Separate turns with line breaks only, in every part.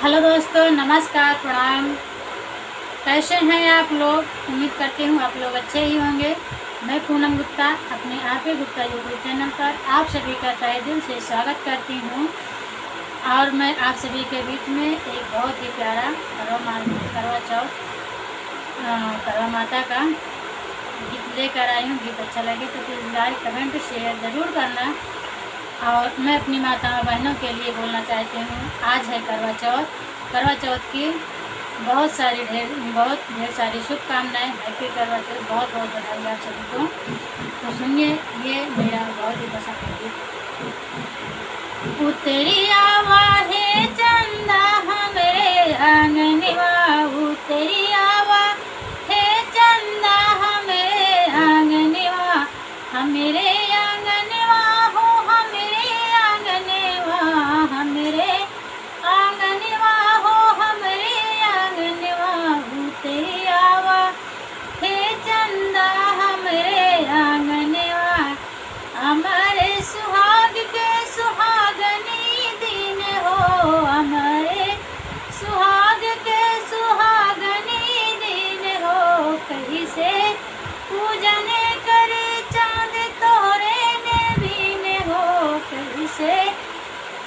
Hello दोस्तों, नमस्कार, प्रणाम। कैसे हैं आप लोग? उम्मीद करती हूँ आप लोग अच्छे ही होंगे। मैं पूनम गुप्ता अपने आप ही गुप्ता यूट्यूब चैनल पर आप सभी का तहे दिल से स्वागत करती हूँ। और मैं आप सभी के बीच में एक बहुत ही प्यारा करवा माता का गीत लेकर आई हूँ। गीत अच्छा लगे तो प्लीज़ लाइक, कमेंट, शेयर ज़रूर करना। और मैं अपनी माताओं बहनों के लिए बोलना चाहती हूँ, आज है करवा चौथ। करवा चौथ की बहुत ढेर सारी शुभकामनाएं। हैप्पी करवा चौथ, बहुत बहुत बधाई आप सभी को। तो सुनिए, ये मेरा बहुत ही पसंद है गीत। उतरी आवा है चंदा हमरे आंगनवा, उतरी आवा है चंदा हमरे आंगनवा, हमरे आंगनवा हो, हमरे आंगनवा, हमरे आंगनवा हो, हमरे आंगनवा, उतरी आवा हे चंदा हमरे आंगनवा, हमारे सुहाग के सुहागनी दिन हो, हमारे सुहाग के सुहागनी दिन हो, कहीं से पूजन करे चांद तोरे ने बीन हो, कहीं से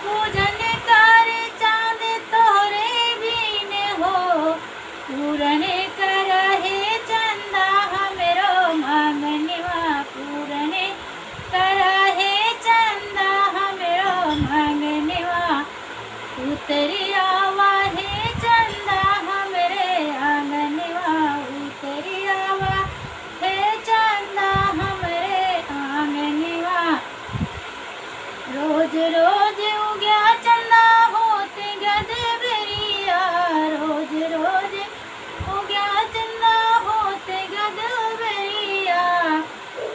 पूजन करे चांद तोरे बीन हो, पूरन कर हे चंदा हमरो मांगनवा, पूरन कर हे चंदा हमरो मांगनवा, उतरी आवा हे चंदा हमरे आंगनवा, उतरी आवा हे चंदा हमरे आंगनवा। रोज रोज उग्या चंदा होते गदबरिया, रोज रोज उग्या चंदा होते गदबरिया,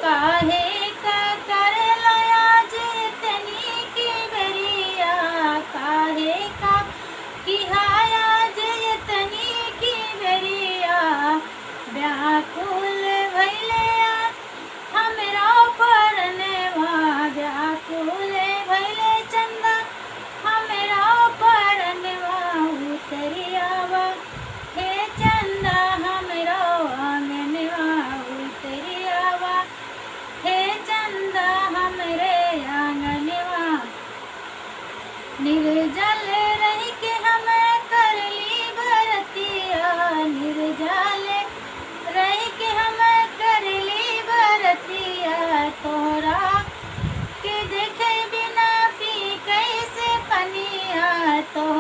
काहे का कर लया जितनी की बरिया, काहे का किहाया जितनी की बरिया, व्याकुल भैले हमरा परनवा, व्याकुल भैले चंदा हमरा परनवा, उतरी आवा हे चंदा हमरो आंगनवा, उतरी आवा हे चंदा हमरे आंगनवा। निर्जल रही के हमें करली बरतिया, निर्जल रही के हमें करली बरतिया, तोहरा के देखे बिना पी कैसे पनिया, तोहरा